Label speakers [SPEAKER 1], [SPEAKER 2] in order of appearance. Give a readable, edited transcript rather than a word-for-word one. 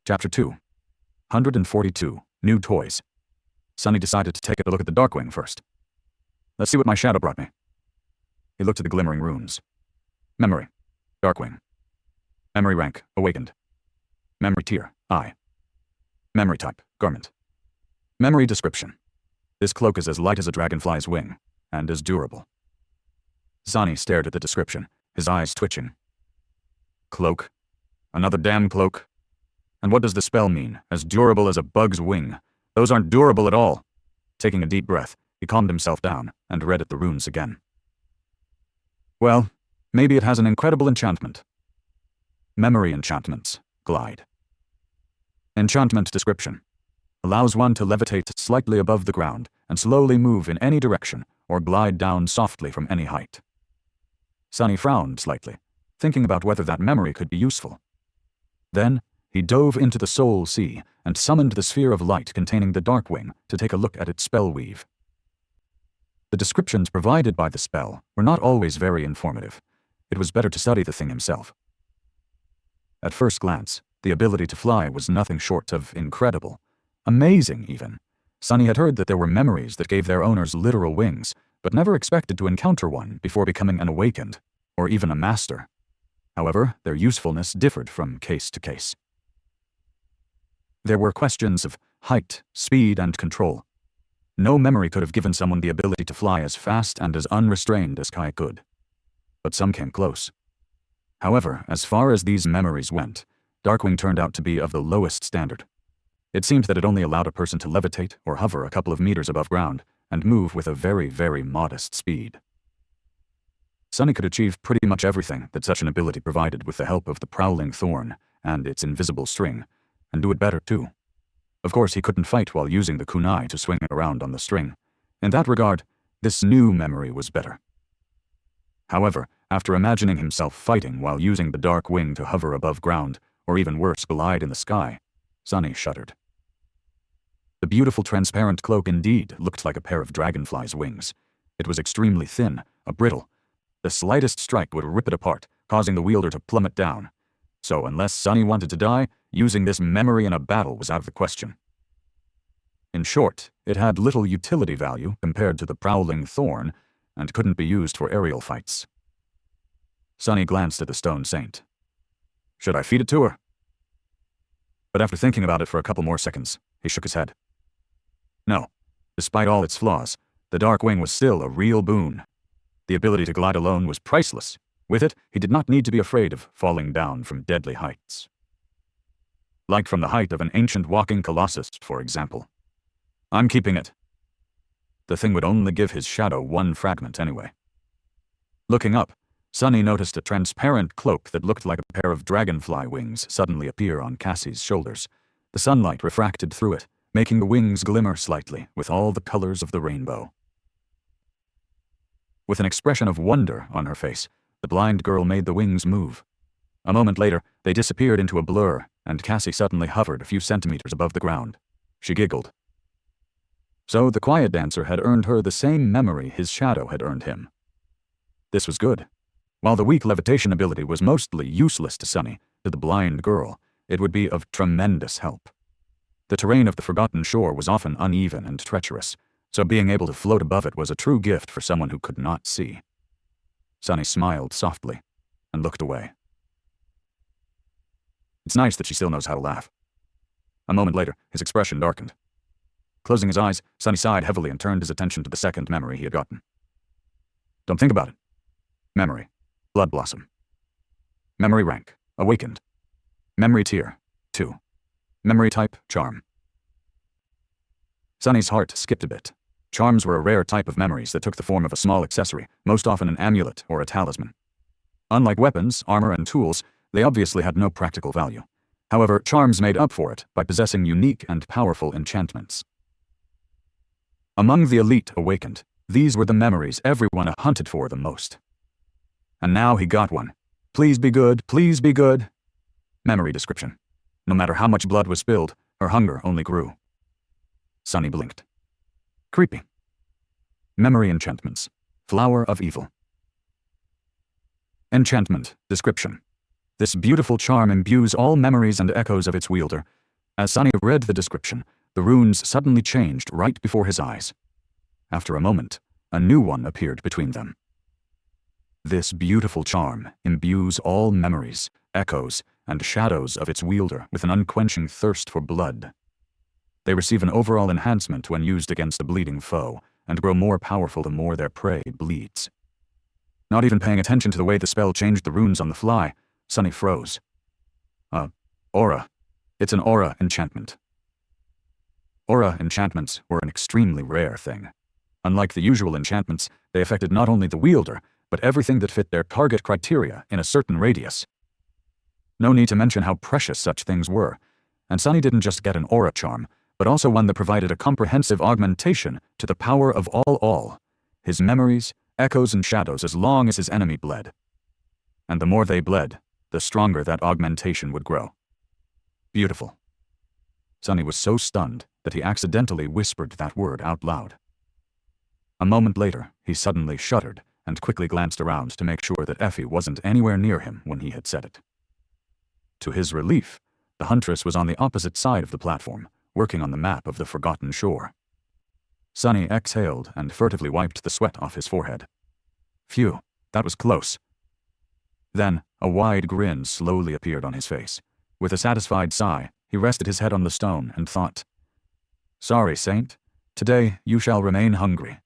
[SPEAKER 1] Chapter 2. 142. New Toys. Sunny decided to take a look at the Darkwing first. Let's see what my shadow brought me. He looked at the glimmering runes. Memory. Darkwing. Memory rank. Awakened. Memory tier. I. Memory type. Garment. Memory description. This cloak is as light as a dragonfly's wing, and is durable. Sunny stared at the description, his eyes twitching. Cloak. Another damn cloak. And what does the spell mean? As durable as a bug's wing. Those aren't durable at all. Taking a deep breath, he calmed himself down and read at the runes again. Well, maybe it has an incredible enchantment. Memory enchantments. Glide. Enchantment description. Allows one to levitate slightly above the ground and slowly move in any direction or glide down softly from any height. Sunny frowned slightly, thinking about whether that memory could be useful. Then, he dove into the Soul Sea and summoned the sphere of light containing the Darkwing to take a look at its spell weave. The descriptions provided by the spell were not always very informative. It was better to study the thing himself. At first glance, the ability to fly was nothing short of incredible. Amazing, even. Sunny had heard that there were memories that gave their owners literal wings, but never expected to encounter one before becoming an awakened, or even a master. However, their usefulness differed from case to case. There were questions of height, speed, and control. No memory could have given someone the ability to fly as fast and as unrestrained as Kai could. But some came close. However, as far as these memories went, Darkwing turned out to be of the lowest standard. It seemed that it only allowed a person to levitate or hover a couple of meters above ground and move with a very, very modest speed. Sunny could achieve pretty much everything that such an ability provided with the help of the Prowling Thorn and its invisible string, and do it better too. Of course, he couldn't fight while using the kunai to swing it around on the string. In that regard, this new memory was better. However, after imagining himself fighting while using the dark wing to hover above ground, or even worse, glide in the sky, Sunny shuddered. The beautiful transparent cloak indeed looked like a pair of dragonfly's wings. It was extremely thin, brittle. The slightest strike would rip it apart, causing the wielder to plummet down. So unless Sunny wanted to die, using this memory in a battle was out of the question. In short, it had little utility value compared to the Prowling Thorn, and couldn't be used for aerial fights. Sunny glanced at the stone saint. Should I feed it to her? But after thinking about it for a couple more seconds, he shook his head. No, despite all its flaws, the Darkwing was still a real boon. The ability to glide alone was priceless. With it, he did not need to be afraid of falling down from deadly heights. Like from the height of an ancient walking colossus, for example. I'm keeping it. The thing would only give his shadow one fragment anyway. Looking up, Sunny noticed a transparent cloak that looked like a pair of dragonfly wings suddenly appear on Cassie's shoulders. The sunlight refracted through it, making the wings glimmer slightly with all the colors of the rainbow. With an expression of wonder on her face, the blind girl made the wings move. A moment later, they disappeared into a blur, and Cassie suddenly hovered a few centimeters above the ground. She giggled. So the quiet dancer had earned her the same memory his shadow had earned him. This was good. While the weak levitation ability was mostly useless to Sunny, to the blind girl, it would be of tremendous help. The terrain of the Forgotten Shore was often uneven and treacherous, so being able to float above it was a true gift for someone who could not see. Sunny smiled softly and looked away. It's nice that she still knows how to laugh. A moment later, his expression darkened. Closing his eyes, Sunny sighed heavily and turned his attention to the second memory he had gotten. Don't think about it. Memory. Blood Blossom. Memory rank. Awakened. Memory tier. 2. Memory type. Charm. Sunny's heart skipped a bit. Charms were a rare type of memories that took the form of a small accessory, most often an amulet or a talisman. Unlike weapons, armor, and tools, they obviously had no practical value. However, charms made up for it by possessing unique and powerful enchantments. Among the elite awakened, these were the memories everyone hunted for the most. And now he got one. Please be good, please be good. Memory description. No matter how much blood was spilled, her hunger only grew. Sunny blinked. Creepy. Memory enchantments. Flower of Evil. Enchantment description. This beautiful charm imbues all memories and echoes of its wielder. As Sunny read the description, the runes suddenly changed right before his eyes. After a moment, a new one appeared between them. This beautiful charm imbues all memories, echoes, and shadows of its wielder with an unquenching thirst for blood. They receive an overall enhancement when used against a bleeding foe, and grow more powerful the more their prey bleeds. Not even paying attention to the way the spell changed the runes on the fly, Sunny froze. Aura. It's an aura enchantment. Aura enchantments were an extremely rare thing. Unlike the usual enchantments, they affected not only the wielder, but everything that fit their target criteria in a certain radius. No need to mention how precious such things were, and Sunny didn't just get an aura charm, but also one that provided a comprehensive augmentation to the power of all, his memories, echoes, and shadows as long as his enemy bled. And the more they bled, the stronger that augmentation would grow. Beautiful. Sunny was so stunned that he accidentally whispered that word out loud. A moment later, he suddenly shuddered and quickly glanced around to make sure that Effie wasn't anywhere near him when he had said it. To his relief, the huntress was on the opposite side of the platform, working on the map of the forgotten shore. Sunny exhaled and furtively wiped the sweat off his forehead. Phew, that was close. Then, a wide grin slowly appeared on his face. With a satisfied sigh, he rested his head on the stone and thought, "Sorry, Saint. Today you shall remain hungry."